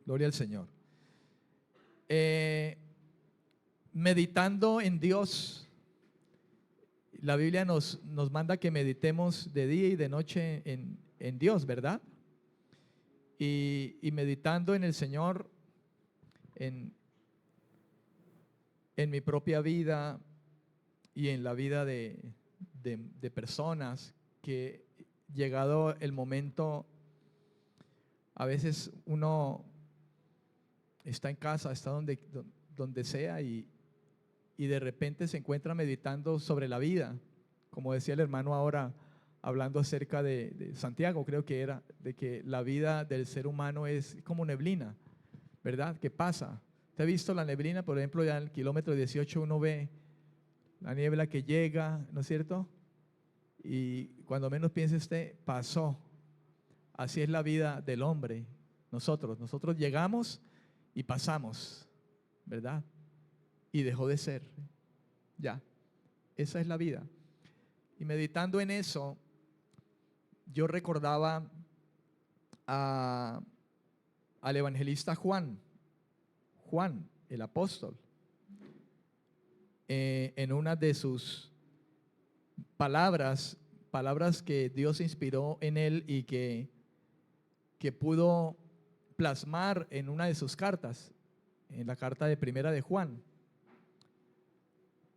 Gloria al Señor. Meditando en Dios. La Biblia nos manda que meditemos de día y de noche en Dios, ¿verdad? Y meditando en el Señor, en mi propia vida y en la vida de personas, que llegado el momento, a veces uno está en casa, está donde sea y de repente se encuentra meditando sobre la vida, como decía el hermano ahora, hablando acerca de Santiago, creo que era, de que la vida del ser humano es como neblina, ¿verdad? ¿Qué pasa? ¿Te ha visto la neblina? Por ejemplo, ya en el kilómetro 18 uno ve la niebla que llega, ¿no es cierto? Y cuando menos piense usted, pasó. Así es la vida del hombre. Nosotros llegamos y pasamos, ¿verdad? Y dejó de ser. Ya, esa es la vida. Y meditando en eso, yo recordaba al evangelista Juan, el apóstol, en una de sus palabras que Dios inspiró en él y que pudo plasmar en una de sus cartas, en la carta de primera de Juan.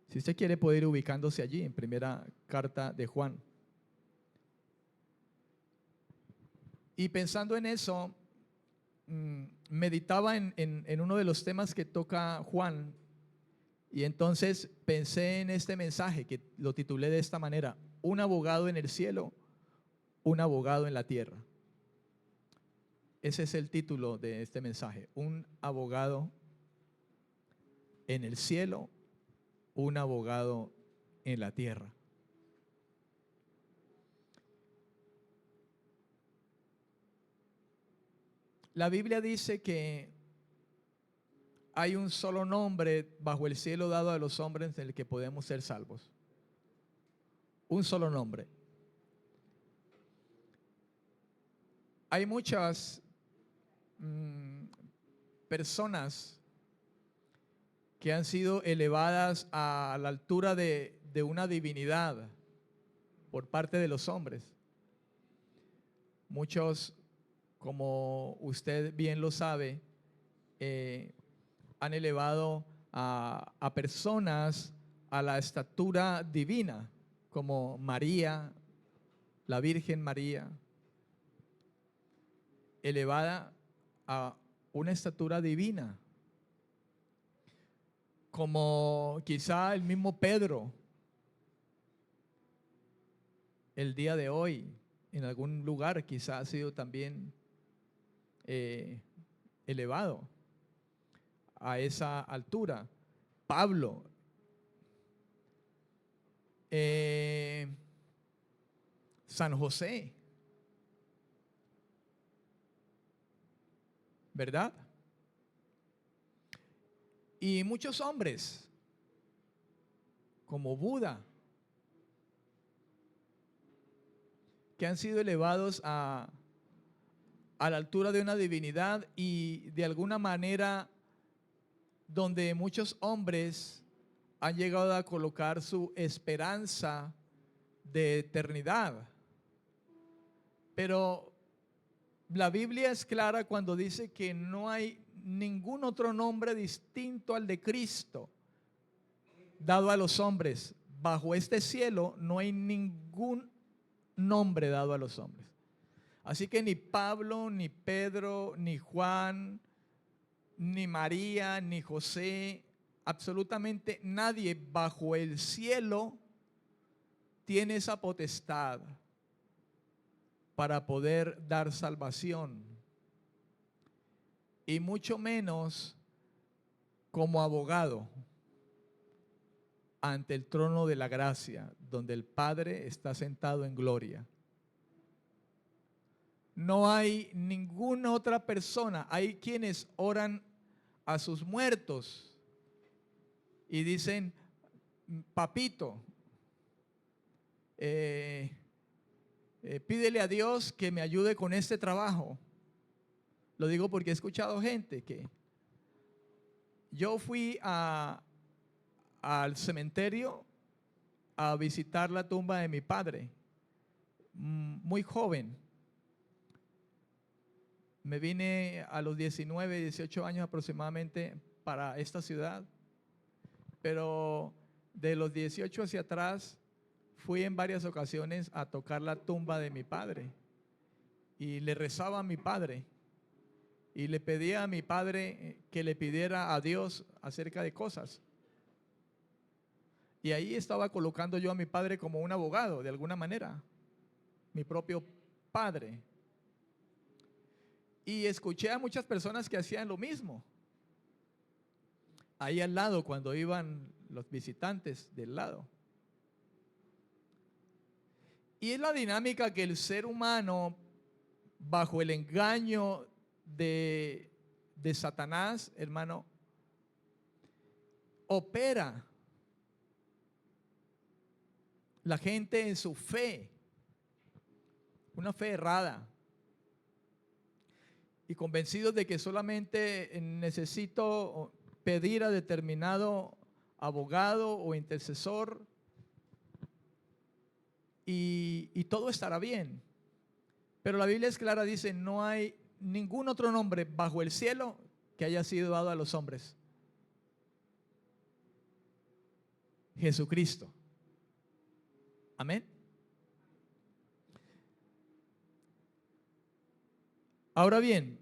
Si usted quiere puede ir ubicándose allí en primera carta de Juan. Y pensando en eso, meditaba en uno de los temas que toca Juan, y entonces pensé en este mensaje que lo titulé de esta manera: un abogado en el cielo, un abogado en la tierra. Ese es el título de este mensaje: un abogado en el cielo, un abogado en la tierra. La Biblia dice que hay un solo nombre bajo el cielo dado a los hombres en el que podemos ser salvos. Un solo nombre. Hay muchas personas que han sido elevadas a la altura de una divinidad por parte de los hombres. Muchos, como usted bien lo sabe, han elevado a personas a la estatura divina, como María, la Virgen María, elevada a una estatura divina, como quizá el mismo Pedro el día de hoy, en algún lugar quizá ha sido también elevado a esa altura. Pablo, San José, ¿verdad? Y muchos hombres, como Buda, que han sido elevados a la altura de una divinidad, y de alguna manera donde muchos hombres han llegado a colocar su esperanza de eternidad. Pero la Biblia es clara cuando dice que no hay ningún otro nombre distinto al de Cristo dado a los hombres. Bajo este cielo no hay ningún nombre dado a los hombres. Así que ni Pablo, ni Pedro, ni Juan, ni María, ni José, absolutamente nadie bajo el cielo tiene esa potestad para poder dar salvación, y mucho menos como abogado ante el trono de la gracia, donde el Padre está sentado en gloria. No hay ninguna otra persona. Hay quienes oran a sus muertos y dicen: papito, pídele a Dios que me ayude con este trabajo. Lo digo porque he escuchado gente que yo fui al cementerio a visitar la tumba de mi padre, muy joven. Me vine a los 19, 18 años aproximadamente para esta ciudad, pero de los 18 hacia atrás fui en varias ocasiones a tocar la tumba de mi padre y le rezaba a mi padre y le pedía a mi padre que le pidiera a Dios acerca de cosas. Y ahí estaba colocando yo a mi padre como un abogado, de alguna manera, mi propio padre. Y escuché a muchas personas que hacían lo mismo. Ahí al lado, cuando iban los visitantes del lado. Y es la dinámica que el ser humano, bajo el engaño de Satanás, hermano, opera. La gente en su fe, una fe errada, y convencidos de que solamente necesito pedir a determinado abogado o intercesor y todo estará bien. Pero la Biblia es clara, dice, no hay ningún otro nombre bajo el cielo que haya sido dado a los hombres. Jesucristo. Amén. Ahora bien,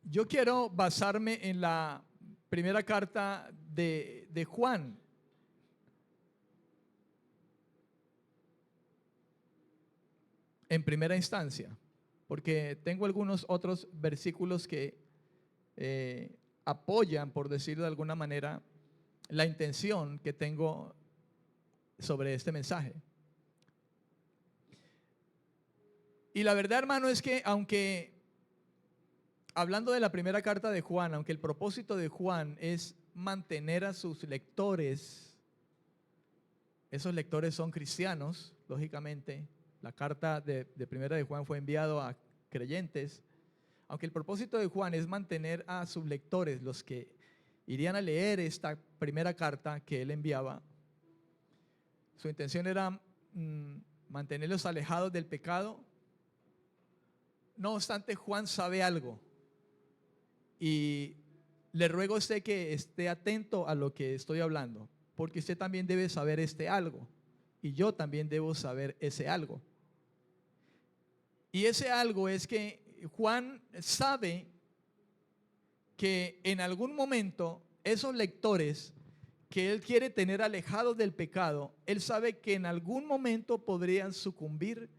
yo quiero basarme en la primera carta de Juan. En primera instancia, porque tengo algunos otros versículos que apoyan, por decirlo de alguna manera, la intención que tengo sobre este mensaje. Y la verdad, hermano, es que aunque, hablando de la primera carta de Juan, aunque el propósito de Juan es mantener a sus lectores, esos lectores son cristianos, lógicamente. La carta de primera de Juan fue enviado a creyentes. Aunque el propósito de Juan es mantener a sus lectores, los que irían a leer esta primera carta que él enviaba, su intención era mantenerlos alejados del pecado. No obstante, Juan sabe algo y le ruego a usted que esté atento a lo que estoy hablando, porque usted también debe saber este algo y yo también debo saber ese algo. Y ese algo es que Juan sabe que en algún momento esos lectores que él quiere tener alejados del pecado, él sabe que en algún momento podrían sucumbir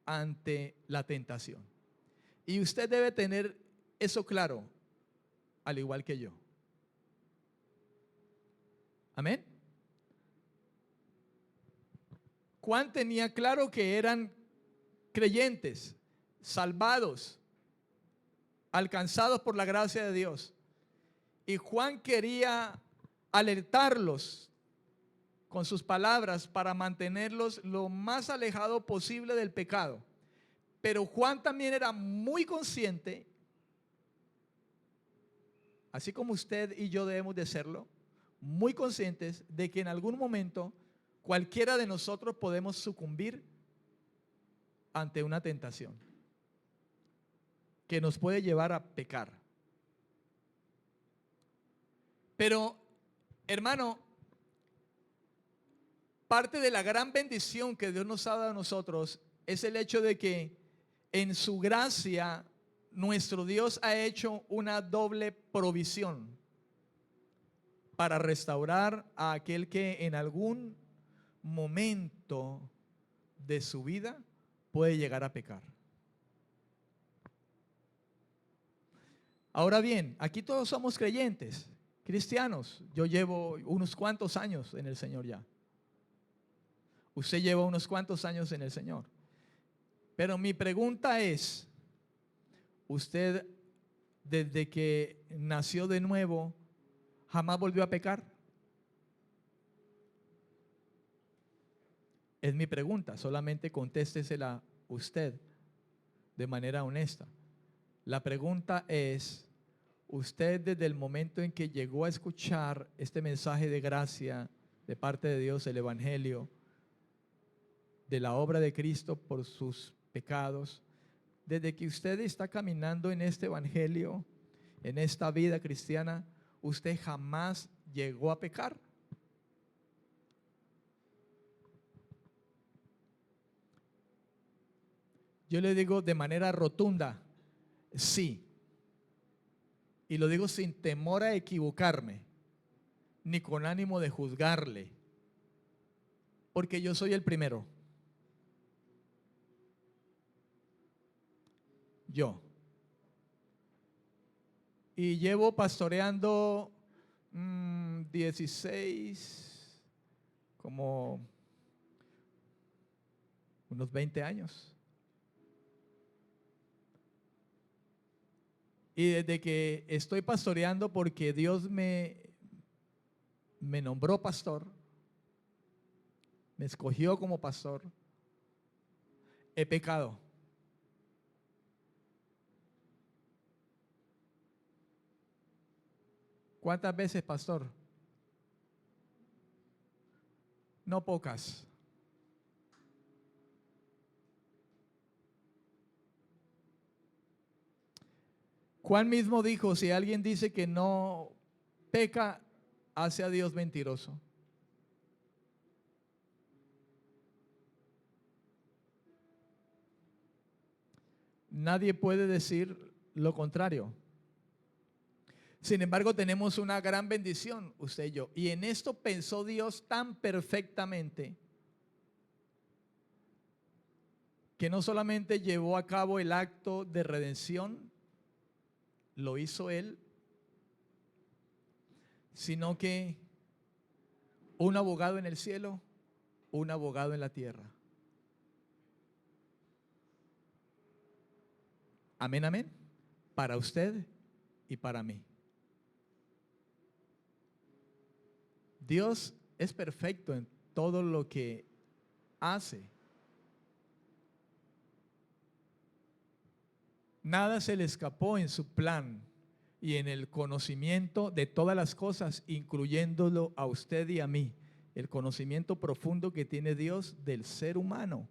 ante la tentación. Y usted debe tener eso claro, al igual que yo. Amén. Juan tenía claro que eran creyentes, salvados, alcanzados por la gracia de Dios. Y Juan quería alertarlos con sus palabras para mantenerlos lo más alejado posible del pecado. Pero Juan también era muy consciente, así como usted y yo debemos de serlo, muy conscientes de que en algún momento cualquiera de nosotros podemos sucumbir ante una tentación que nos puede llevar a pecar. Pero, hermano, parte de la gran bendición que Dios nos ha dado a nosotros es el hecho de que en su gracia nuestro Dios ha hecho una doble provisión para restaurar a aquel que en algún momento de su vida puede llegar a pecar. Ahora bien, aquí todos somos creyentes, cristianos. Yo llevo unos cuantos años en el Señor ya. Usted lleva unos cuantos años en el Señor. Pero mi pregunta es, ¿usted desde que nació de nuevo jamás volvió a pecar? Es mi pregunta, solamente contéstesela usted. de manera honesta. La pregunta es, usted desde el momento en que llegó a escuchar este mensaje de gracia de parte de Dios, el Evangelio, de la obra de Cristo por sus pecados, desde que usted está caminando en este Evangelio, en esta vida cristiana, usted jamás llegó a pecar. Yo le digo de manera rotunda, sí. Y lo digo sin temor a equivocarme, ni con ánimo de juzgarle, porque yo soy el primero. Yo. Y llevo pastoreando 16, como unos 20 años. Y desde que estoy pastoreando, porque Dios me nombró pastor, me escogió como pastor, he pecado. ¿Cuántas veces, pastor? No pocas. Juan mismo dijo, si alguien dice que no peca, hace a Dios mentiroso. Nadie puede decir lo contrario. Sin embargo, tenemos una gran bendición, usted y yo. Y en esto pensó Dios tan perfectamente que no solamente llevó a cabo el acto de redención, lo hizo Él, sino que un abogado en el cielo, un abogado en la tierra. Amén, amén. Para usted y para mí. Dios es perfecto en todo lo que hace. Nada se le escapó en su plan y en el conocimiento de todas las cosas, incluyéndolo a usted y a mí. El conocimiento profundo que tiene Dios del ser humano.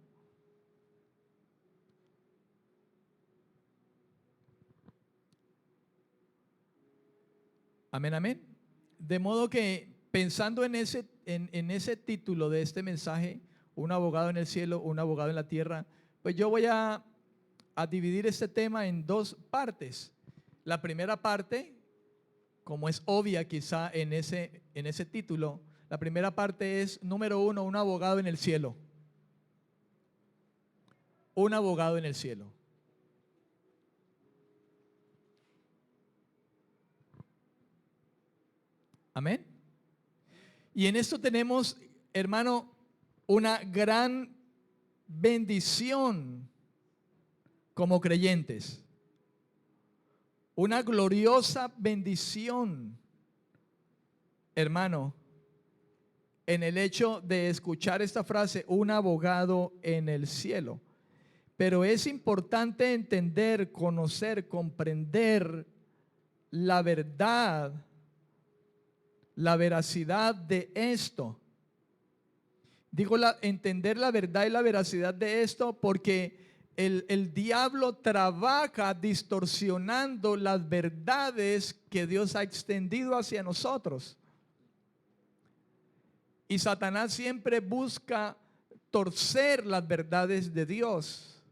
Amén, amén. De modo que pensando en ese título de este mensaje, un abogado en el cielo, un abogado en la tierra, pues yo voy a dividir este tema en dos partes. La primera parte, como es obvia quizá en ese título, la primera parte es, número uno, un abogado en el cielo. Un abogado en el cielo. Amén. Y en esto tenemos, hermano, una gran bendición como creyentes. Una gloriosa bendición, hermano, en el hecho de escuchar esta frase, un abogado en el cielo. Pero es importante entender, conocer, comprender la verdad, la veracidad de esto. Digo entender la verdad y la veracidad de esto porque el diablo trabaja distorsionando las verdades que Dios ha extendido hacia nosotros. Y Satanás siempre busca torcer las verdades de Dios.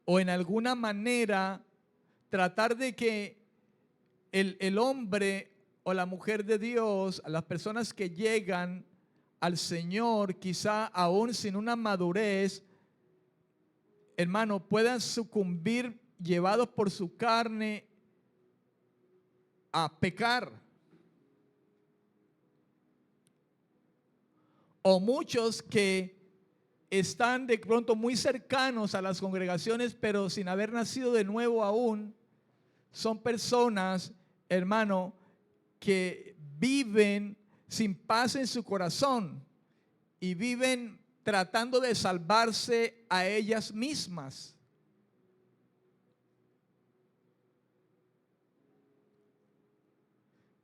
O en alguna manera tratar de que el hombre o la mujer de Dios, a las personas que llegan al Señor, quizá aún sin una madurez, hermano, puedan sucumbir llevados por su carne a pecar. O muchos que están de pronto muy cercanos a las congregaciones, pero sin haber nacido de nuevo aún, son personas, hermano, que viven sin paz en su corazón y viven tratando de salvarse a ellas mismas.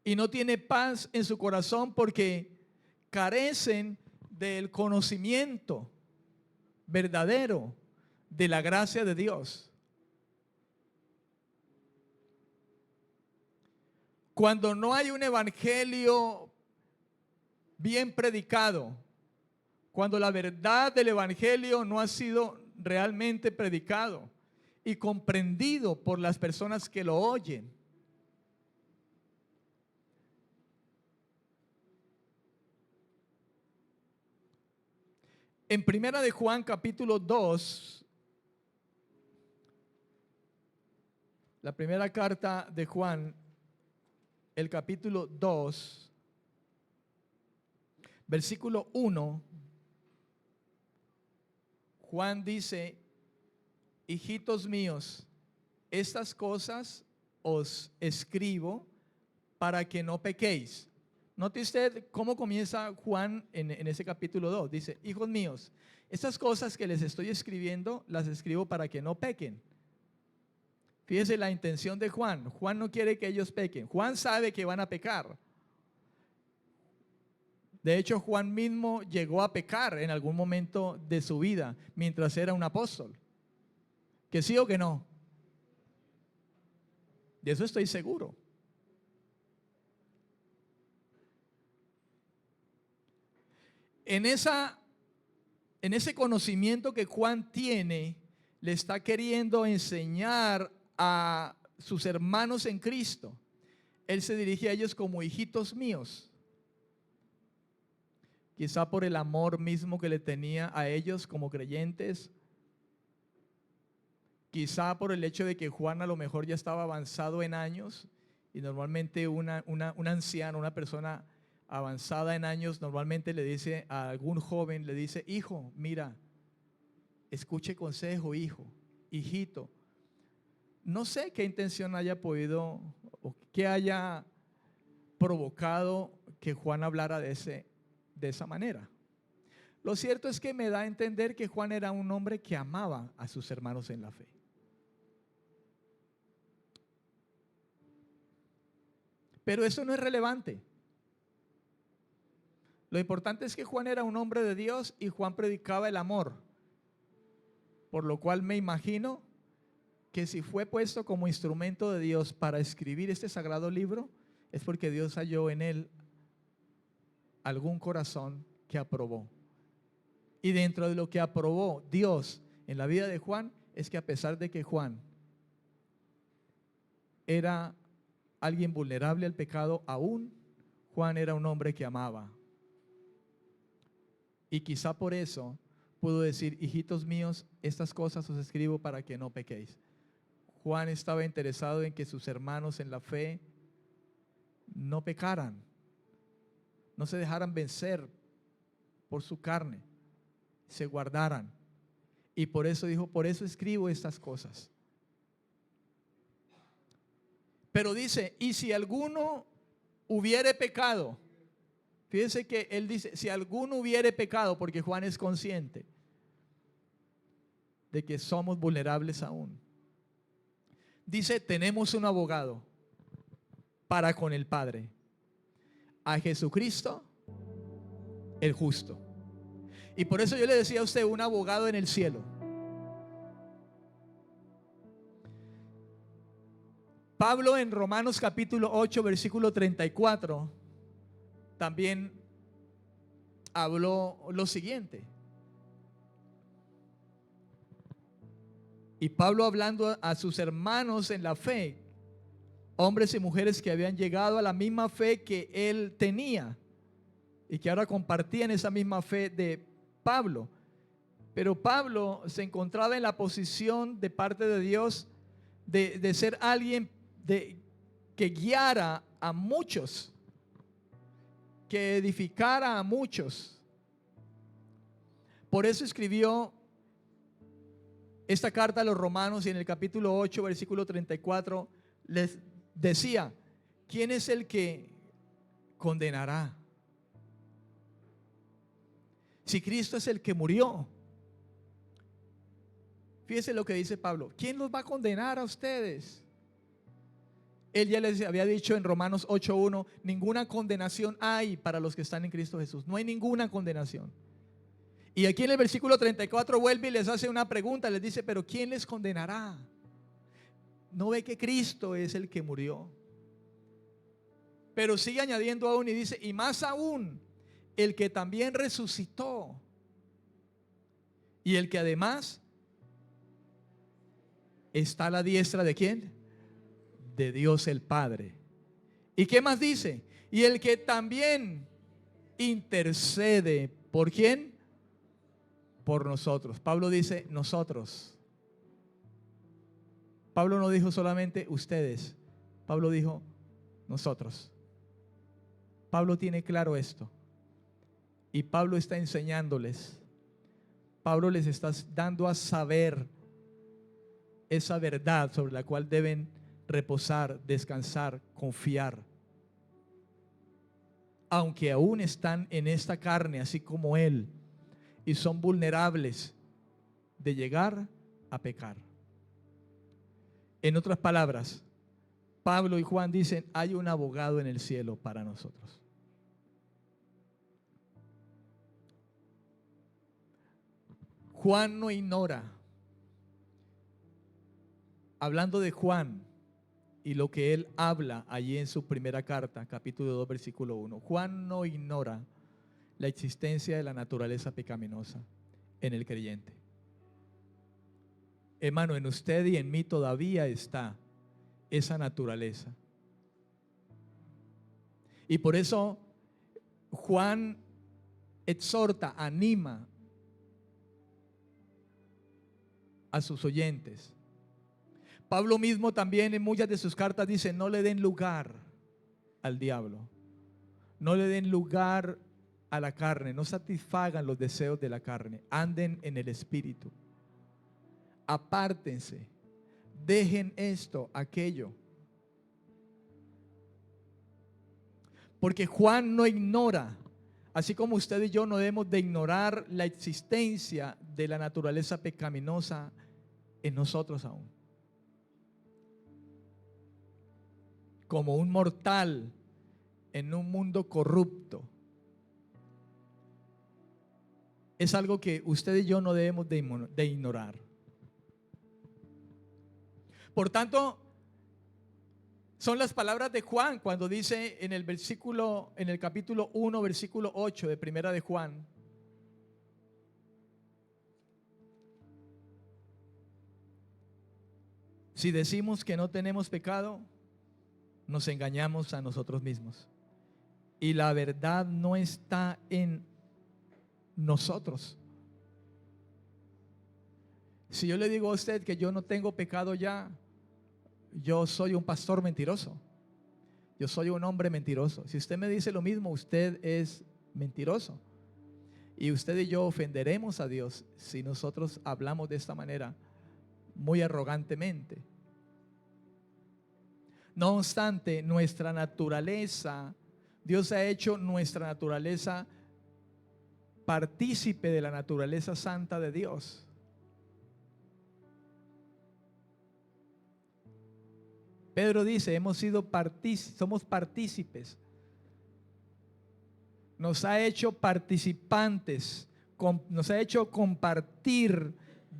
Y no tiene paz en su corazón porque carecen del conocimiento verdadero de la gracia de Dios. Cuando no hay un evangelio bien predicado, cuando la verdad del evangelio no ha sido realmente predicado y comprendido por las personas que lo oyen, en Primera de Juan capítulo 2, la primera carta de Juan, el capítulo 2, versículo 1, Juan dice: hijitos míos, estas cosas os escribo para que no pequéis. Note usted cómo comienza Juan en ese capítulo 2. Dice: hijos míos, estas cosas que les estoy escribiendo, las escribo para que no pequen. Fíjese la intención de Juan. Juan no quiere que ellos pequen. Juan sabe que van a pecar. De hecho, Juan mismo llegó a pecar en algún momento de su vida mientras era un apóstol. ¿Que sí o que no? De eso estoy seguro. En ese conocimiento que Juan tiene, le está queriendo enseñar a sus hermanos en Cristo. Él se dirige a ellos como hijitos míos. Quizá por el amor mismo que le tenía a ellos como creyentes. Quizá por el hecho de que Juan a lo mejor ya estaba avanzado en años, y normalmente un anciano, una persona avanzada en años, normalmente le dice a algún joven, le dice: hijo, mira, escuche consejo, hijo, hijito. No sé qué intención haya podido o qué haya provocado que Juan hablara de esa manera. Lo cierto es que me da a entender que Juan era un hombre que amaba a sus hermanos en la fe. Pero eso no es relevante. Lo importante es que Juan era un hombre de Dios y Juan predicaba el amor. Por lo cual me imagino que si fue puesto como instrumento de Dios para escribir este sagrado libro, es porque Dios halló en él algún corazón que aprobó. Y dentro de lo que aprobó Dios en la vida de Juan, es que a pesar de que Juan era alguien vulnerable al pecado, aún Juan era un hombre que amaba. Y quizá por eso pudo decir: hijitos míos, estas cosas os escribo para que no pequéis. Juan estaba interesado en que sus hermanos en la fe no pecaran, no se dejaran vencer por su carne, se guardaran. Y por eso dijo: por eso escribo estas cosas. Pero dice: y si alguno hubiere pecado. Fíjense que él dice: si alguno hubiere pecado, porque Juan es consciente de que somos vulnerables aún. Dice: tenemos un abogado para con el Padre, a Jesucristo el justo. Y por eso yo le decía a usted: un abogado en el cielo. Pablo en Romanos capítulo 8 versículo 34 también habló lo siguiente. Y Pablo, hablando a sus hermanos en la fe, hombres y mujeres que habían llegado a la misma fe que él tenía y que ahora compartían esa misma fe de Pablo. Pero Pablo se encontraba en la posición de parte de Dios de ser alguien que guiara a muchos, que edificara a muchos. Por eso escribió esta carta a los romanos, y en el capítulo 8 versículo 34 les decía: ¿quién es el que condenará? Si Cristo es el que murió. Fíjese lo que dice Pablo. ¿Quién los va a condenar a ustedes? Él ya les había dicho en Romanos 8:1, ninguna condenación hay para los que están en Cristo Jesús. No hay ninguna condenación. Y aquí en el versículo 34 vuelve y les hace una pregunta. Les dice, pero ¿quién les condenará? ¿No ve que Cristo es el que murió? Pero sigue añadiendo aún y dice, y más aún, el que también resucitó. Y el que además está a la diestra ¿de quién? De Dios el Padre. ¿Y qué más dice? Y el que también intercede, ¿por quién? Por nosotros. Pablo dice nosotros. Pablo no dijo solamente ustedes. Pablo dijo nosotros. Pablo tiene claro esto. Y Pablo está enseñándoles. Pablo les está dando a saber esa verdad sobre la cual deben reposar, descansar, confiar. Aunque aún están en esta carne, así como Él, y son vulnerables de llegar a pecar. En otras palabras, Pablo y Juan dicen, hay un abogado en el cielo para nosotros. Juan no ignora, hablando de Juan y lo que él habla allí en su primera carta, capítulo 2, versículo 1. Juan no ignora la existencia de la naturaleza pecaminosa en el creyente. Hermano, en usted y en mí todavía está esa naturaleza. Y por eso Juan exhorta, anima a sus oyentes. Pablo mismo también en muchas de sus cartas dice, no le den lugar al diablo, no le den lugar a la carne, no satisfagan los deseos de la carne, anden en el espíritu, apártense, dejen esto, aquello. Porque Juan no ignora, así como usted y yo no debemos de ignorar la existencia de la naturaleza pecaminosa en nosotros aún. Como un mortal en un mundo corrupto. Es algo que usted y yo no debemos de ignorar. Por tanto, son las palabras de Juan cuando dice en el capítulo 1, versículo 8 de Primera de Juan. Si decimos que no tenemos pecado, nos engañamos a nosotros mismos. Y la verdad no está en nosotros. Si yo le digo a usted que yo no tengo pecado ya, yo soy un pastor mentiroso. Yo soy un hombre mentiroso. Si usted me dice lo mismo, usted es mentiroso. Y usted y yo ofenderemos a Dios si nosotros hablamos de esta manera, muy arrogantemente. No obstante, nuestra naturaleza, Dios ha hecho nuestra naturaleza partícipe de la naturaleza santa de Dios. Pedro dice, somos partícipes. Nos ha hecho participantes, nos ha hecho compartir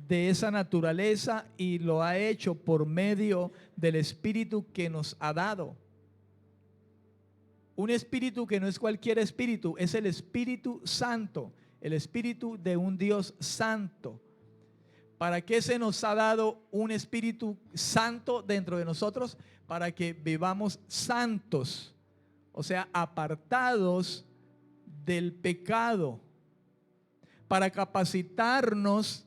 de esa naturaleza y lo ha hecho por medio del Espíritu que nos ha dado. Un espíritu que no es cualquier espíritu, es el Espíritu Santo, el Espíritu de un Dios santo. ¿Para qué se nos ha dado un Espíritu Santo dentro de nosotros? Para que vivamos santos, o sea, apartados del pecado, para capacitarnos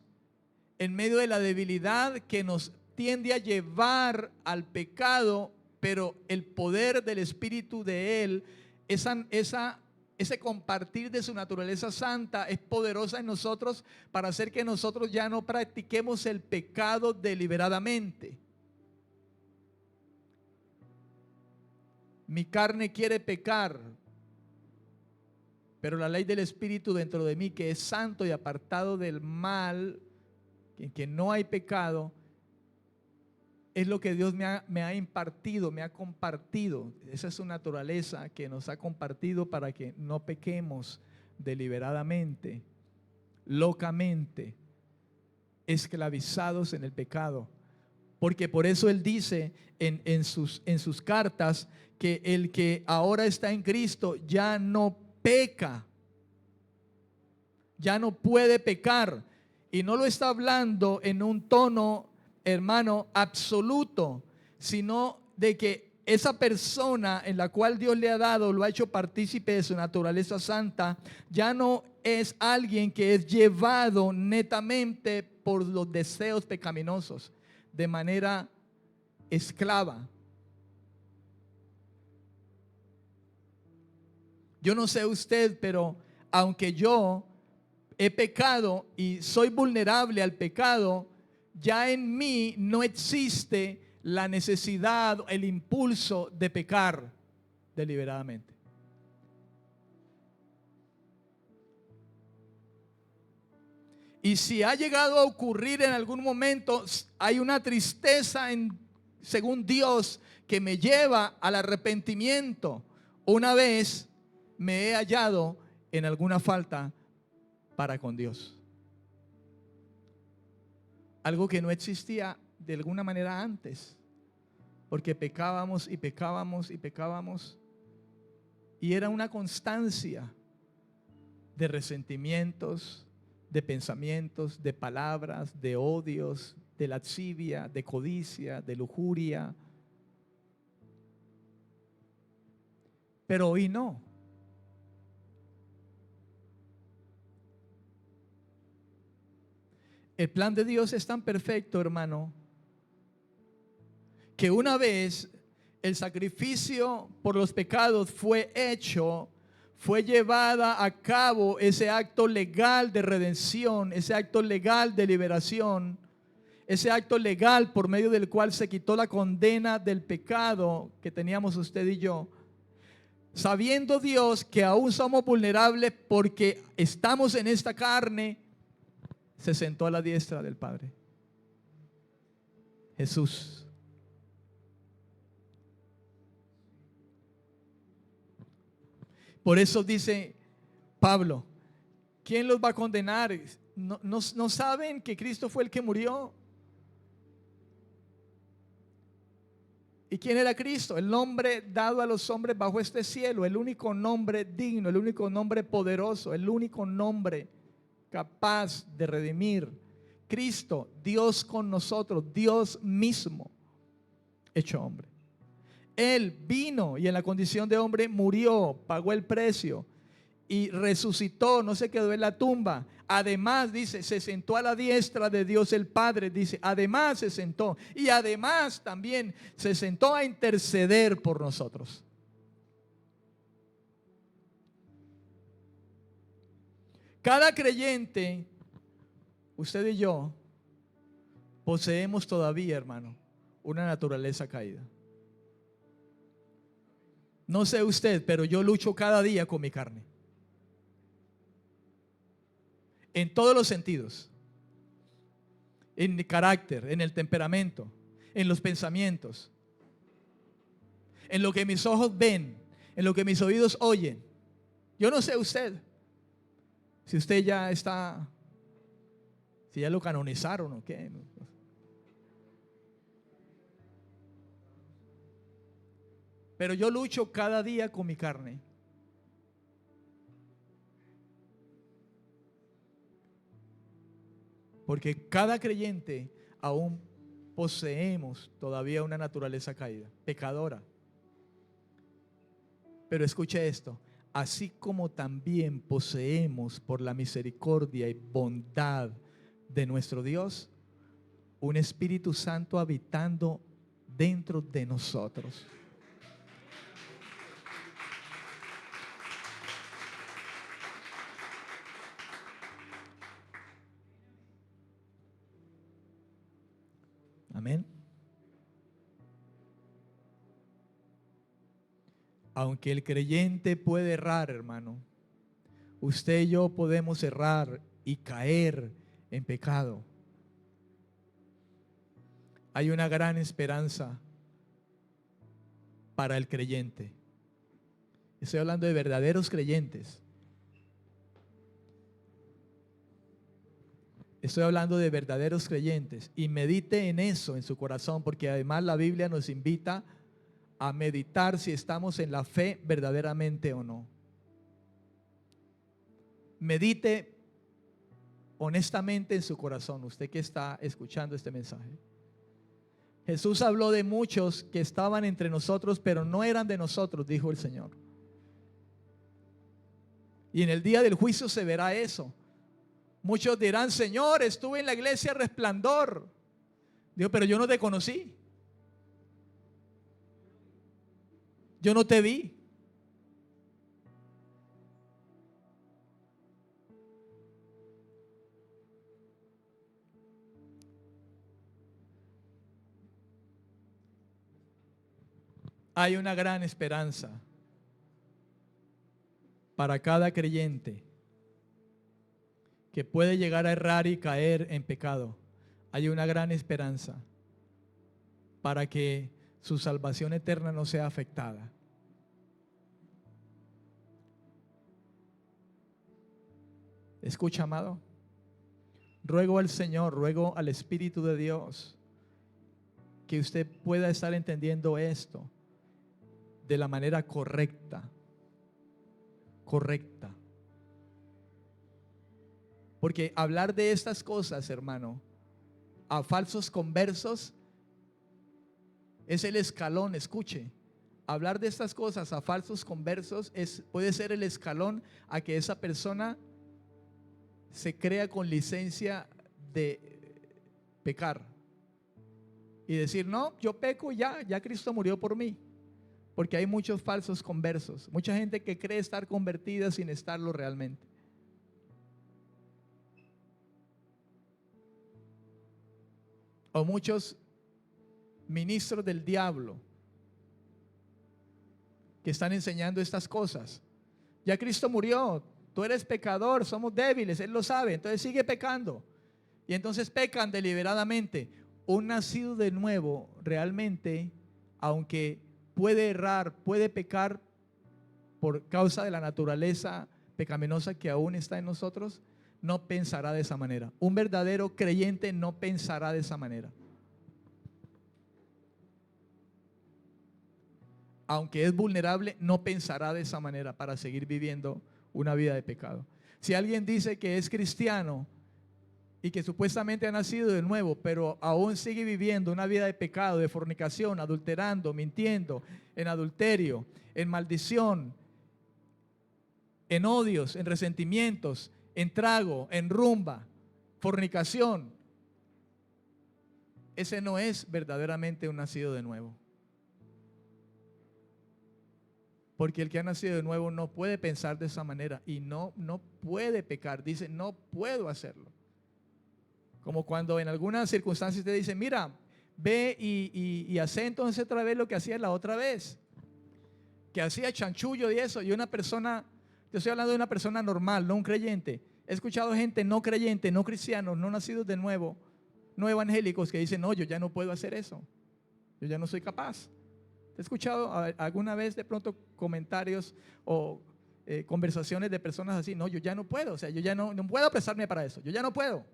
en medio de la debilidad que nos tiende a llevar al pecado, pero el poder del Espíritu de Él, ese compartir de su naturaleza santa es poderosa en nosotros para hacer que nosotros ya no practiquemos el pecado deliberadamente. Mi carne quiere pecar. Pero la ley del Espíritu dentro de mí, que es santo y apartado del mal, en que no hay pecado, es lo que Dios me ha impartido, me ha compartido. Esa es su naturaleza que nos ha compartido para que no pequemos deliberadamente, locamente, esclavizados en el pecado. Porque por eso Él dice en sus cartas que el que ahora está en Cristo ya no peca, ya no puede pecar. Y no lo está hablando en un tono, hermano, absoluto, sino de que esa persona en la cual Dios le ha dado, lo ha hecho partícipe de su naturaleza santa, ya no es alguien que es llevado netamente por los deseos pecaminosos, de manera esclava. Yo no sé usted, pero aunque yo he pecado y soy vulnerable al pecado, ya en mí no existe la necesidad, el impulso de pecar deliberadamente. Y si ha llegado a ocurrir en algún momento, hay una tristeza según Dios que me lleva al arrepentimiento. Una vez me he hallado en alguna falta para con Dios. Algo que no existía de alguna manera antes, porque pecábamos y pecábamos y pecábamos, y era una constancia de resentimientos, de pensamientos, de palabras, de odios, de lascivia, de codicia, de lujuria. Pero hoy no. El plan de Dios es tan perfecto, hermano, que una vez el sacrificio por los pecados fue hecho, fue llevada a cabo ese acto legal de redención, ese acto legal de liberación, ese acto legal por medio del cual se quitó la condena del pecado que teníamos usted y yo. Sabiendo Dios que aún somos vulnerables porque estamos en esta carne, se sentó a la diestra del Padre. Jesús. Por eso dice Pablo, ¿quién los va a condenar? ¿No saben que Cristo fue el que murió? ¿Y quién era Cristo? El nombre dado a los hombres bajo este cielo, el único nombre digno, el único nombre poderoso, el único nombre capaz de redimir. Cristo, Dios con nosotros, Dios mismo hecho hombre. Él vino y en la condición de hombre murió, pagó el precio y resucitó, no se quedó en la tumba. Además, dice, se sentó a la diestra de Dios el Padre, dice, además se sentó y además también se sentó a interceder por nosotros. Cada creyente, usted y yo, poseemos todavía, hermano, una naturaleza caída. No sé usted, pero yo lucho cada día con mi carne. En todos los sentidos. En el carácter, en el temperamento, en los pensamientos, en lo que mis ojos ven, en lo que mis oídos oyen. Yo no sé usted, si usted ya está, si ya lo canonizaron o qué. Pero yo lucho cada día con mi carne. Porque cada creyente aún poseemos todavía una naturaleza caída, pecadora. Pero escuche esto, así como también poseemos por la misericordia y bondad de nuestro Dios, un Espíritu Santo habitando dentro de nosotros. Amén. Aunque el creyente puede errar, hermano, Usted y yo podemos errar y caer en pecado. Hay una gran esperanza para el creyente. Estoy hablando de verdaderos creyentes. Estoy hablando de verdaderos creyentes. Y medite en eso en su corazón, porque además la Biblia nos invita a meditar si estamos en la fe verdaderamente o no. Medite honestamente en su corazón, usted que está escuchando este mensaje. Jesús habló de muchos que estaban entre nosotros, pero no eran de nosotros, dijo el Señor. Y en el día del juicio se verá eso. Muchos dirán: Señor, estuve en la iglesia Resplandor. Digo, pero yo no te conocí. Yo no te vi. Hay una gran esperanza para cada creyente que puede llegar a errar y caer en pecado. Hay una gran esperanza para que su salvación eterna no sea afectada. Escucha, amado, ruego al Señor, ruego al Espíritu de Dios que usted pueda estar entendiendo esto de la manera correcta. Porque hablar de estas cosas, hermano, a falsos conversos es el escalón. Escuche, hablar de estas cosas a falsos conversos puede ser el escalón a que esa persona se crea con licencia de pecar y decir: no, yo peco, ya Cristo murió por mí. Porque hay muchos falsos conversos, mucha gente que cree estar convertida sin estarlo realmente. O muchos ministros del diablo que están enseñando estas cosas. Ya Cristo murió, tú eres pecador, somos débiles, Él lo sabe, entonces sigue pecando. Y entonces pecan deliberadamente. Un nacido de nuevo realmente, aunque puede errar, puede pecar por causa de la naturaleza pecaminosa que aún está en nosotros, no pensará de esa manera. Un verdadero creyente no pensará de esa manera. Aunque es vulnerable, no pensará de esa manera para seguir viviendo una vida de pecado. Si alguien dice que es cristiano y que supuestamente ha nacido de nuevo, pero aún sigue viviendo una vida de pecado, de fornicación, adulterando, mintiendo, en adulterio, en maldición, en odios, en resentimientos, en trago, en rumba, fornicación, ese no es verdaderamente un nacido de nuevo. Porque el que ha nacido de nuevo no puede pensar de esa manera y no puede pecar. Dice: no puedo hacerlo. Como cuando en algunas circunstancias te dicen: mira, ve y hace entonces otra vez lo que hacía la otra vez, que hacía chanchullo y eso. Y una persona, yo estoy hablando de una persona normal, no un creyente. He escuchado gente no creyente, no cristianos, no nacidos de nuevo, no evangélicos, que dicen: no, yo ya no puedo hacer eso, yo ya no soy capaz. He escuchado alguna vez de pronto comentarios o conversaciones de personas así: no, yo ya no puedo, o sea, yo ya no puedo prestarme para eso, yo ya no puedo.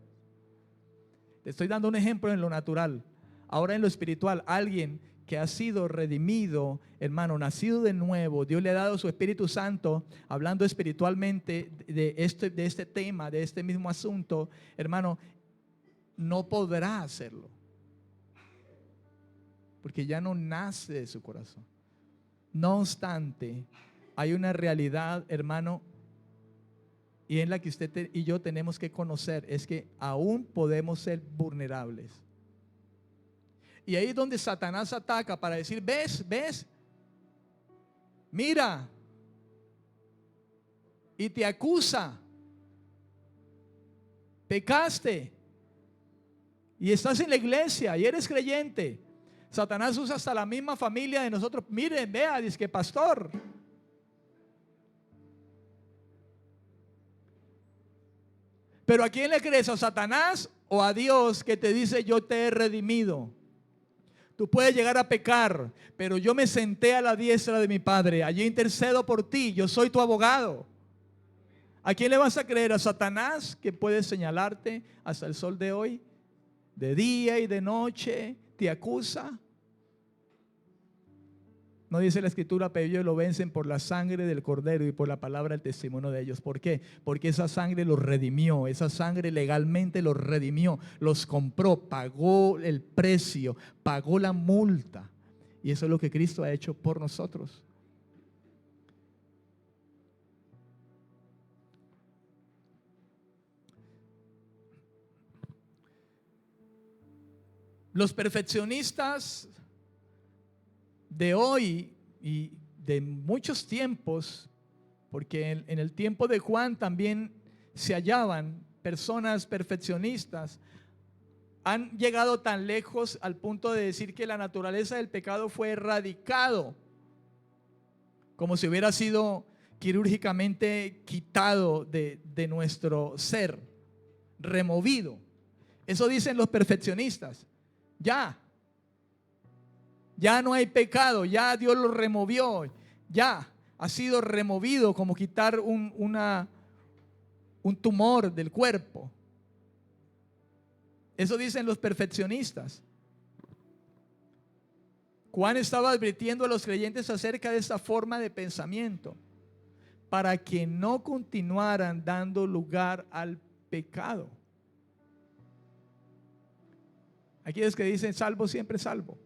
Te estoy dando un ejemplo en lo natural. Ahora en lo espiritual, alguien que ha sido redimido, hermano, nacido de nuevo, Dios le ha dado su Espíritu Santo, hablando espiritualmente de este tema, de este mismo asunto, hermano, no podrá hacerlo. Porque ya no nace de su corazón. No obstante, hay una realidad, hermano, y en la que usted y yo tenemos que conocer, es que aún podemos ser vulnerables. Y ahí es donde Satanás ataca para decir: ves, mira, y te acusa, pecaste, y estás en la iglesia y eres creyente. Satanás usa hasta la misma familia de nosotros. Miren, vea, dice que pastor, Pero ¿a quién le crees? ¿A Satanás o a Dios que te dice yo te he redimido? Tú puedes llegar a pecar, pero yo me senté a la diestra de mi Padre. Allí intercedo por ti, yo soy tu abogado. ¿A quién le vas a creer? ¿A Satanás, que puede señalarte hasta el sol de hoy? De día y de noche te acusa. No dice la Escritura, pero ellos lo vencen por la sangre del Cordero y por la palabra del testimonio de ellos. ¿Por qué? Porque esa sangre los redimió, esa sangre legalmente los redimió, los compró, pagó el precio, pagó la multa. Y eso es lo que Cristo ha hecho por nosotros. Los perfeccionistas de hoy y de muchos tiempos, porque en el tiempo de Juan también se hallaban personas perfeccionistas, han llegado tan lejos al punto de decir que la naturaleza del pecado fue erradicado, como si hubiera sido quirúrgicamente quitado de nuestro ser, removido. Eso dicen los perfeccionistas. Ya no hay pecado, ya Dios lo removió, ya ha sido removido, como quitar un tumor del cuerpo. Eso dicen los perfeccionistas. Juan estaba advirtiendo a los creyentes acerca de esta forma de pensamiento para que no continuaran dando lugar al pecado. Aquellos que dicen salvo siempre salvo.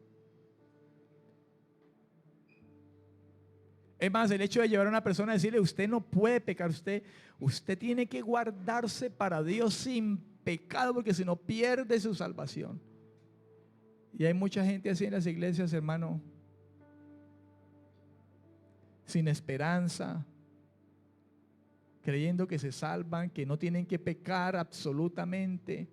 Es más, el hecho de llevar a una persona a decirle usted no puede pecar, usted tiene que guardarse para Dios sin pecado, porque si no pierde su salvación. Y hay mucha gente así en las iglesias, hermano, sin esperanza, creyendo que se salvan, que no tienen que pecar absolutamente.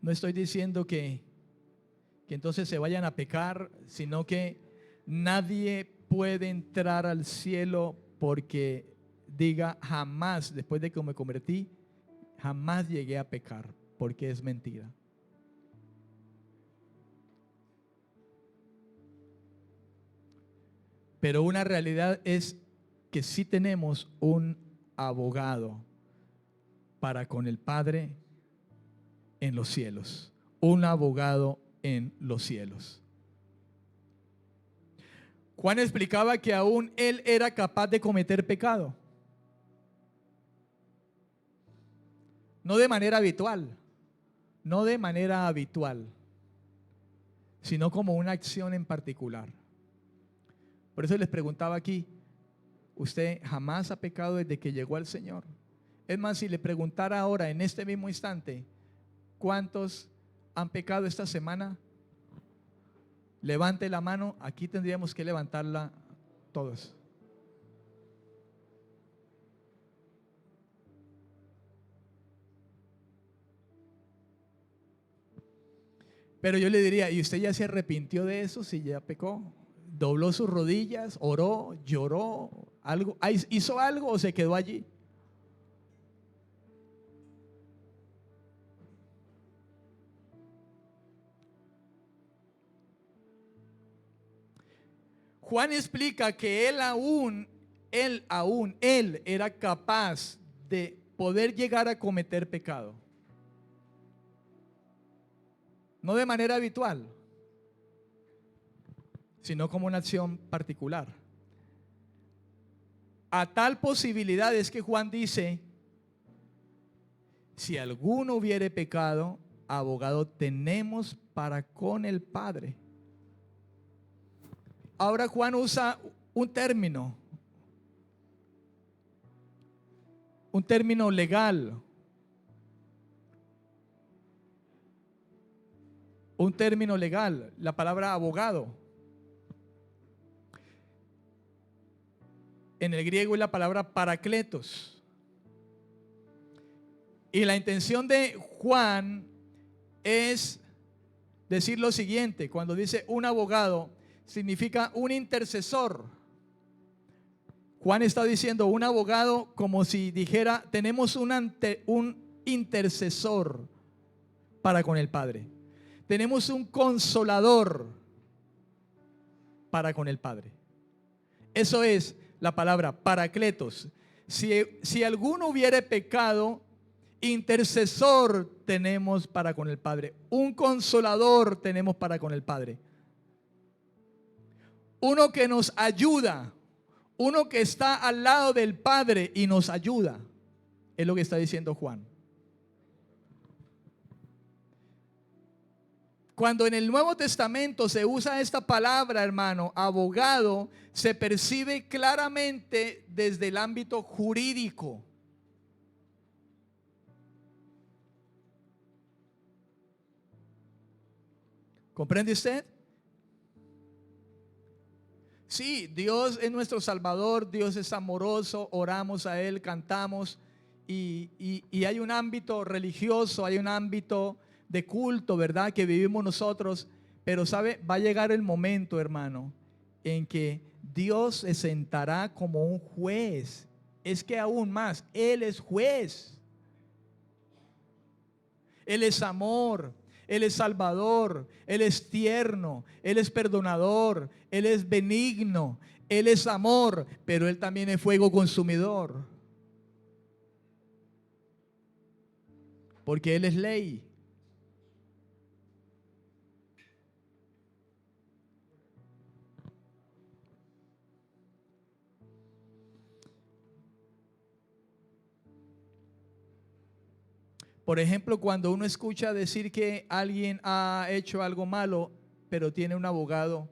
No estoy diciendo que entonces se vayan a pecar, sino que nadie puede entrar al cielo porque diga jamás, después de que me convertí, jamás llegué a pecar, porque es mentira. Pero una realidad es que sí tenemos un abogado para con el Padre en los cielos, un abogado en los cielos. Juan explicaba que aún él era capaz de cometer pecado, no de manera habitual, sino como una acción en particular. Por eso les preguntaba aquí, ¿usted jamás ha pecado desde que llegó al Señor? Es más, si le preguntara ahora, en este mismo instante, ¿cuántos han pecado esta semana? Levante la mano. Aquí tendríamos que levantarla todos. Pero yo le diría, ¿y usted ya se arrepintió de eso? Si ya pecó, dobló sus rodillas, oró, lloró, algo, ¿hizo algo o se quedó allí? Juan explica que él era capaz de poder llegar a cometer pecado. No de manera habitual, sino como una acción particular. A tal posibilidad es que Juan dice, si alguno hubiere pecado, abogado tenemos para con el Padre. Ahora Juan usa un término legal, la palabra abogado. En el griego es la palabra parakletos. Y la intención de Juan es decir lo siguiente, cuando dice un abogado, significa un intercesor. Juan está diciendo un abogado, como si dijera, tenemos un intercesor para con el Padre. Tenemos un consolador para con el Padre. Eso es la palabra paracletos. Si alguno hubiere pecado, intercesor tenemos para con el Padre. Un consolador tenemos para con el Padre. Uno que nos ayuda. Uno que está al lado del Padre y nos ayuda. Es lo que está diciendo Juan. Cuando en el Nuevo Testamento se usa esta palabra, hermano, abogado, se percibe claramente desde el ámbito jurídico. ¿Comprende usted? Sí, Dios es nuestro Salvador, Dios es amoroso, oramos a Él, cantamos y hay un ámbito religioso, hay un ámbito de culto, ¿verdad? Que vivimos nosotros, pero ¿sabe? Va a llegar el momento, hermano, en que Dios se sentará como un juez. Es que aún más, Él es juez. Él es amor. Él es salvador, Él es tierno, Él es perdonador, Él es benigno, Él es amor, pero Él también es fuego consumidor. Porque Él es ley. Por ejemplo, cuando uno escucha decir que alguien ha hecho algo malo, pero tiene un abogado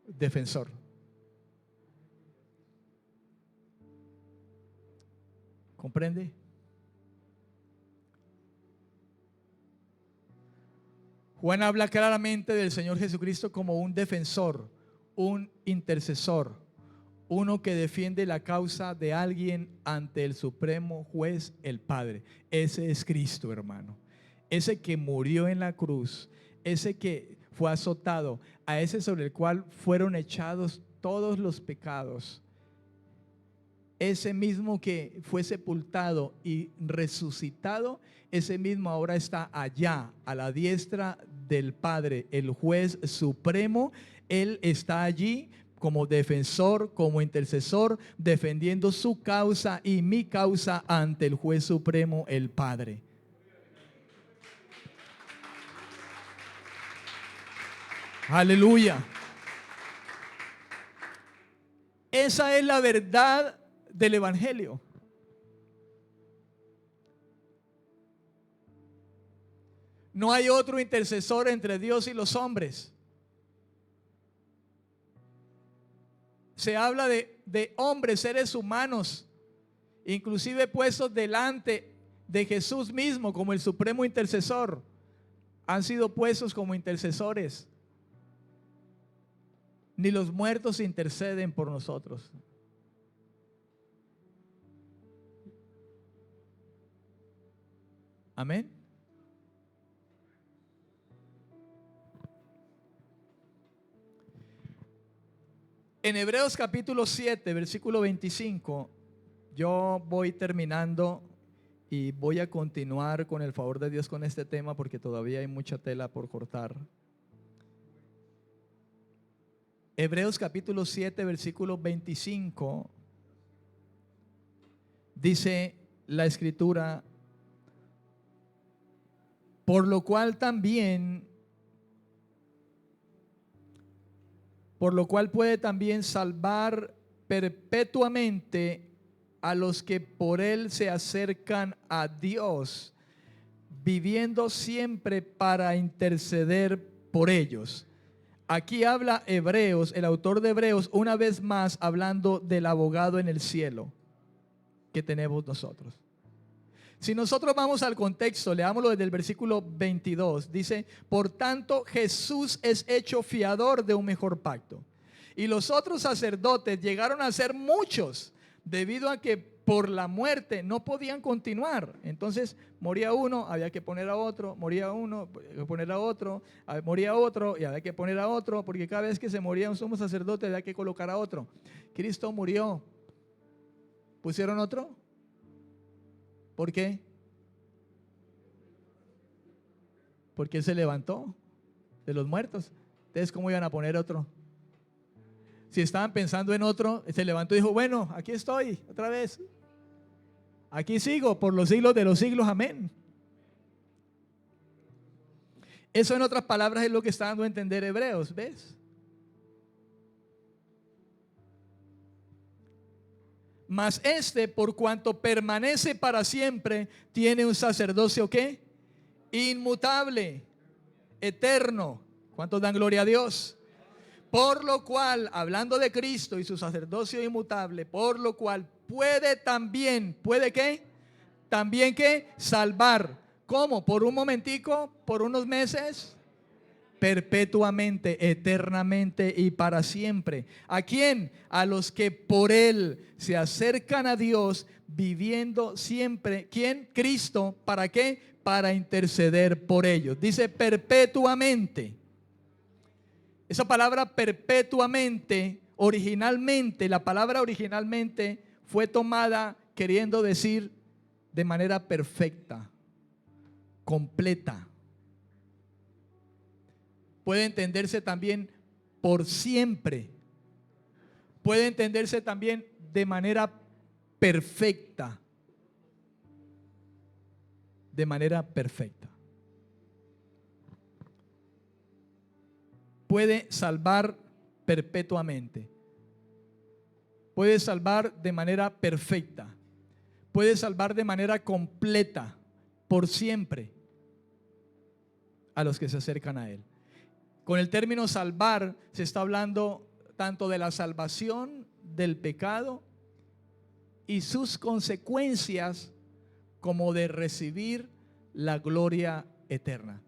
defensor. ¿Comprende? Juan habla claramente del Señor Jesucristo como un defensor, un intercesor, uno que defiende la causa de alguien ante el supremo juez, el Padre. Ese es Cristo, hermano. Ese que murió en la cruz, ese que fue azotado, a ese sobre el cual fueron echados todos los pecados. Ese mismo que fue sepultado y resucitado, ese mismo ahora está allá, a la diestra del Padre, el juez supremo. Él está allí como defensor, como intercesor, defendiendo su causa y mi causa ante el juez supremo, el Padre. Aleluya. Esa es la verdad del Evangelio. No hay otro intercesor entre Dios y los hombres. Se habla de hombres, seres humanos, inclusive puestos delante de Jesús mismo como el supremo intercesor. Han sido puestos como intercesores. Ni los muertos interceden por nosotros. Amén. En Hebreos capítulo 7, versículo 25, yo voy terminando y voy a continuar con el favor de Dios con este tema porque todavía hay mucha tela por cortar. Hebreos capítulo 7, versículo 25, dice la escritura: por lo cual puede también salvar perpetuamente a los que por él se acercan a Dios, viviendo siempre para interceder por ellos. Aquí habla Hebreos, el autor de Hebreos, una vez más hablando del abogado en el cielo que tenemos nosotros. Si nosotros vamos al contexto, leámoslo desde el versículo 22, dice: por tanto Jesús es hecho fiador de un mejor pacto, y los otros sacerdotes llegaron a ser muchos, debido a que por la muerte no podían continuar. Entonces moría uno, había que poner a otro, moría uno, había que poner a otro, moría otro y había que poner a otro, porque cada vez que se moría un sumo sacerdote había que colocar a otro. Cristo murió. ¿Pusieron otro? ¿Por qué? Porque Él se levantó de los muertos. Entonces, ¿cómo iban a poner otro? Si estaban pensando en otro, se levantó y dijo, bueno, aquí estoy otra vez. Aquí sigo por los siglos de los siglos, amén. Eso, en otras palabras, es lo que está dando a entender Hebreos, ¿ves? Mas por cuanto permanece para siempre, tiene un sacerdocio, ¿qué? Inmutable, eterno. ¿Cuántos dan gloria a Dios? Por lo cual, hablando de Cristo y su sacerdocio inmutable, por lo cual puede también, ¿puede qué? También ¿qué? Salvar. ¿Cómo? ¿Por un momentico? ¿Por unos meses? Perpetuamente, eternamente y para siempre. ¿A quién? A los que por Él se acercan a Dios, viviendo siempre. ¿Quién? Cristo. ¿Para qué? Para interceder por ellos. Dice perpetuamente. Esa palabra perpetuamente, originalmente, la palabra originalmente fue tomada queriendo decir de manera perfecta, completa. Puede entenderse también por siempre. Puede entenderse también de manera perfecta. De manera perfecta. Puede salvar perpetuamente. Puede salvar de manera perfecta. Puede salvar de manera completa, por siempre, a los que se acercan a Él. Con el término salvar se está hablando tanto de la salvación del pecado y sus consecuencias, como de recibir la gloria eterna.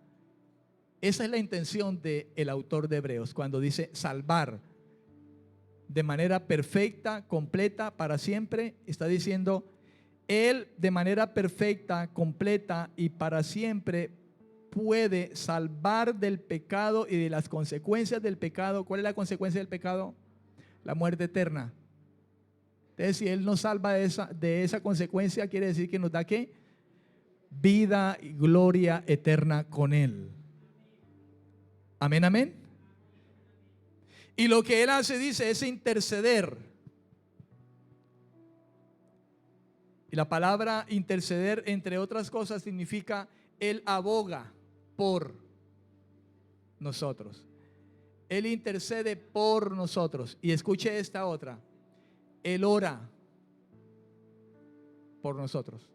Esa es la intención del autor de Hebreos cuando dice salvar de manera perfecta, completa, para siempre. Está diciendo, Él de manera perfecta, completa y para siempre puede salvar del pecado y de las consecuencias del pecado. ¿Cuál es la consecuencia del pecado? La muerte eterna. Entonces, si Él nos salva de esa consecuencia, quiere decir que nos da ¿qué? Vida y gloria eterna con Él. Amén, amén. Y lo que Él hace, dice, es interceder. Y la palabra interceder, entre otras cosas, significa Él aboga por nosotros. Él intercede por nosotros. Y escuche esta otra. Él ora por nosotros.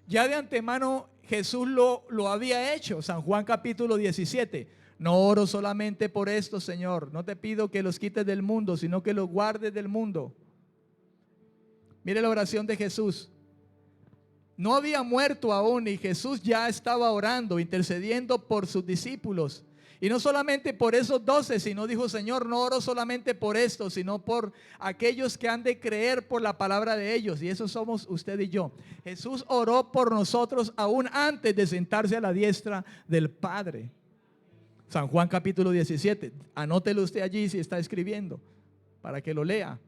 Ya de antemano Jesús lo había hecho. San Juan capítulo 17. No oro solamente por esto, Señor. No te pido que los quites del mundo, sino que los guardes del mundo. Mire la oración de Jesús. No había muerto aún y Jesús ya estaba orando, intercediendo por sus discípulos. Y no solamente por esos 12, sino dijo, Señor, no oro solamente por esto, sino por aquellos que han de creer por la palabra de ellos. Y esos somos usted y yo. Jesús oró por nosotros aún antes de sentarse a la diestra del Padre. San Juan capítulo 17. Anótelo usted allí si está escribiendo, para que lo lea.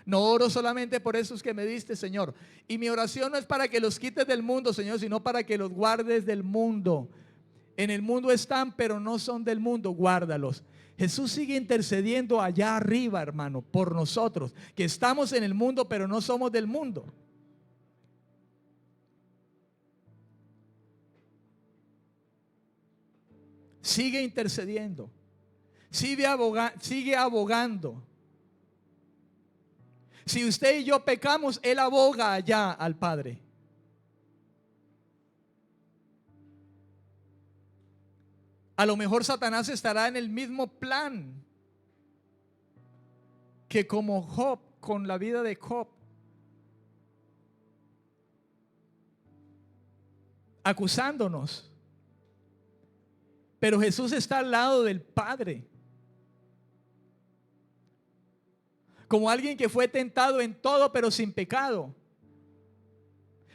No oro solamente por esos que me diste, Señor. Y mi oración no es para que los quites del mundo, Señor, sino para que los guardes del mundo. En el mundo están, pero no son del mundo, guárdalos. Jesús sigue intercediendo allá arriba, hermano, por nosotros, que estamos en el mundo, pero no somos del mundo. Sigue intercediendo, sigue abogando. Si usted y yo pecamos, Él aboga allá al Padre. A lo mejor Satanás estará en el mismo plan que como Job, con la vida de Job, acusándonos. Pero Jesús está al lado del Padre. como alguien que fue tentado en todo pero sin pecado,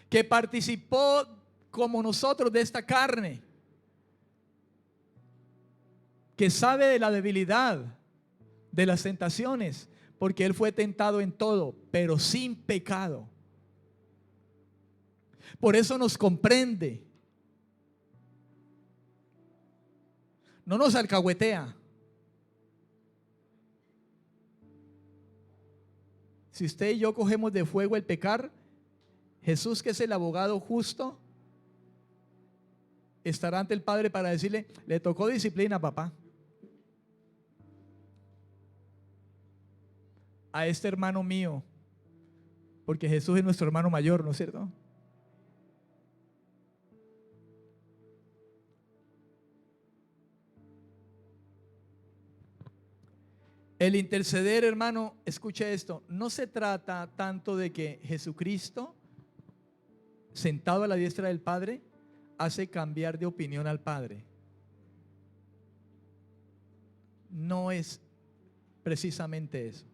que participó como nosotros de esta carne, que sabe de la debilidad, de las tentaciones, porque Él fue tentado en todo, pero sin pecado. Por eso nos comprende. No nos alcahuetea. Si usted y yo cogemos de fuego el pecar, Jesús, que es el abogado justo, estará ante el Padre para decirle: le tocó disciplina, papá, a este hermano mío, porque Jesús es nuestro hermano mayor, ¿no es cierto? El interceder, hermano, escuche esto, no se trata tanto de que Jesucristo, sentado a la diestra del Padre, hace cambiar de opinión al Padre. No es precisamente eso,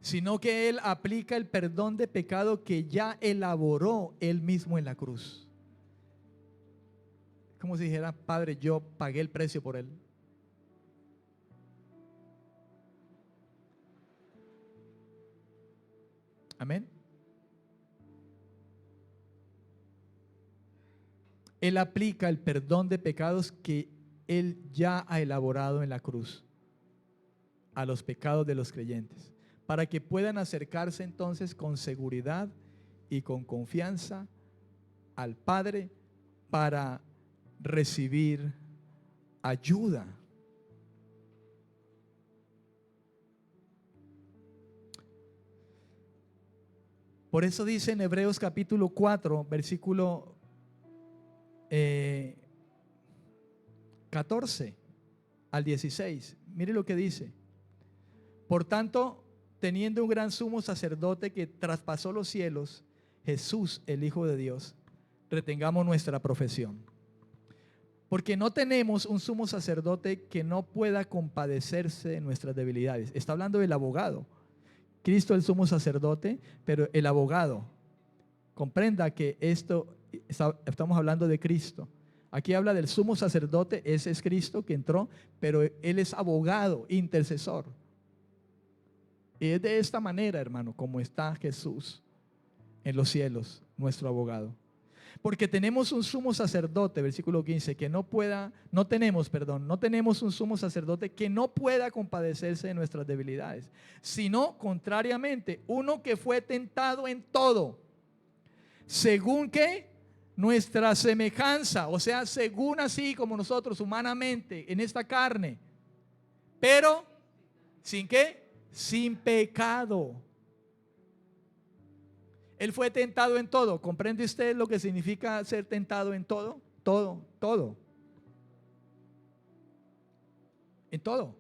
sino que Él aplica el perdón de pecado que ya elaboró Él mismo en la cruz. Como si dijera: Padre, yo pagué el precio por Él. Amén. Él aplica el perdón de pecados que Él ya ha elaborado en la cruz a los pecados de los creyentes, para que puedan acercarse entonces con seguridad y con confianza al Padre para recibir ayuda. Por eso dice en Hebreos capítulo 4, versículo 14 al 16. Mire lo que dice: por tanto, teniendo un gran sumo sacerdote que traspasó los cielos, Jesús, el Hijo de Dios, retengamos nuestra profesión. Porque no tenemos un sumo sacerdote que no pueda compadecerse de nuestras debilidades. Está hablando del abogado. Cristo el sumo sacerdote, pero el abogado. Comprenda que estamos hablando de Cristo. Aquí habla del sumo sacerdote, ese es Cristo que entró, pero Él es abogado, intercesor. Y es de esta manera, hermano, como está Jesús en los cielos, nuestro abogado. Porque tenemos un sumo sacerdote, versículo 15, que no tenemos un sumo sacerdote que no pueda compadecerse de nuestras debilidades, sino contrariamente, uno que fue tentado en todo, según que nuestra semejanza, o sea, según así como nosotros humanamente en esta carne, pero ¿sin qué? Sin pecado. Él fue tentado en todo. ¿Comprende usted lo que significa ser tentado en todo? Todo, todo. En todo.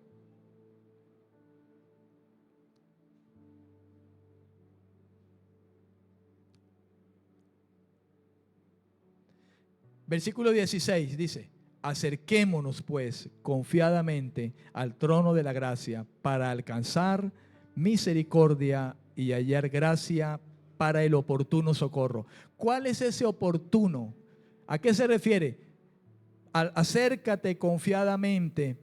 Versículo 16 dice: acerquémonos pues confiadamente al trono de la gracia para alcanzar misericordia y hallar gracia para el oportuno socorro. ¿Cuál es ese oportuno? ¿A qué se refiere? Acércate confiadamente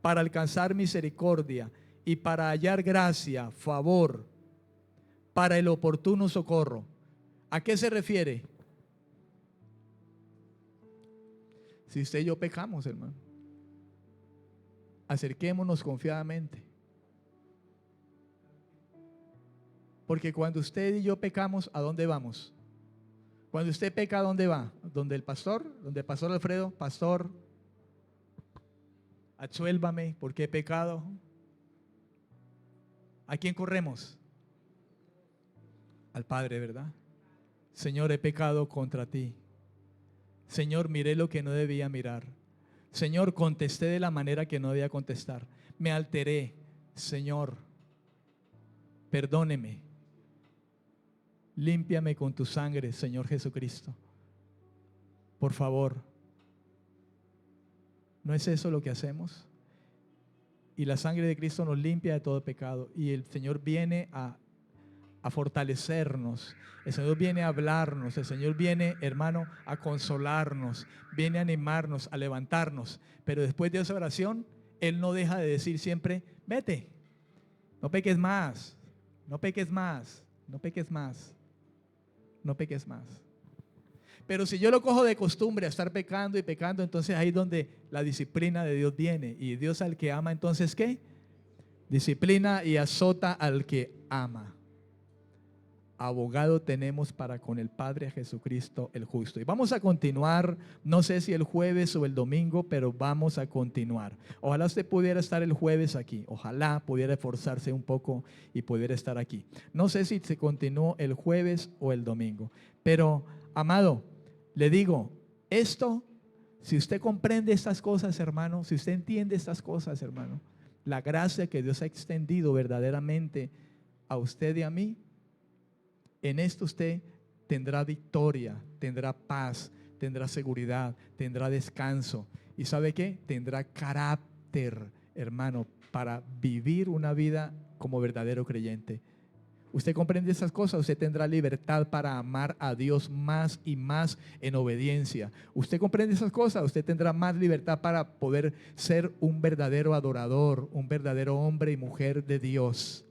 para alcanzar misericordia y para hallar gracia, favor, para el oportuno socorro. ¿A qué se refiere? Si usted y yo pecamos, hermano, acerquémonos confiadamente. Porque cuando usted y yo pecamos, ¿a dónde vamos? Cuando usted peca, ¿a dónde va? ¿Donde el pastor? ¿Donde el pastor Alfredo? Pastor, absuélvame porque he pecado. ¿A quién corremos? Al Padre, ¿verdad? Señor, he pecado contra ti. Señor, miré lo que no debía mirar. Señor, contesté de la manera que no debía contestar. Me alteré. Señor, perdóneme. Límpiame con tu sangre, Señor Jesucristo. Por favor. ¿No es eso lo que hacemos? y la sangre de Cristo nos limpia de todo pecado. Y el Señor viene a fortalecernos. El Señor viene a hablarnos. El Señor viene, hermano, a consolarnos. Viene a animarnos, a levantarnos. Pero después de esa oración, Él no deja de decir siempre, vete, no peques más, no peques más, no peques más, no peques más. Pero si yo lo cojo de costumbre a estar pecando y pecando, entonces ahí es donde la disciplina de Dios viene. Y Dios al que ama, entonces ¿qué? Disciplina y azota al que ama. Abogado tenemos para con el Padre, Jesucristo el justo. Y vamos a continuar, no sé si el jueves o el domingo, pero vamos a continuar. Ojalá usted pudiera estar el jueves aquí, ojalá pudiera esforzarse un poco y pudiera estar aquí. No sé si se continuó el jueves o el domingo, pero amado, le digo, esto, si usted comprende estas cosas, hermano, si usted entiende estas cosas, hermano, la gracia que Dios ha extendido verdaderamente a usted y a mí, en esto usted tendrá victoria, tendrá paz, tendrá seguridad, tendrá descanso. ¿Y sabe qué? Tendrá carácter, hermano, para vivir una vida como verdadero creyente. Usted comprende esas cosas, usted tendrá libertad para amar a Dios más y más en obediencia. Usted comprende esas cosas, usted tendrá más libertad para poder ser un verdadero adorador, un verdadero hombre y mujer de Dios.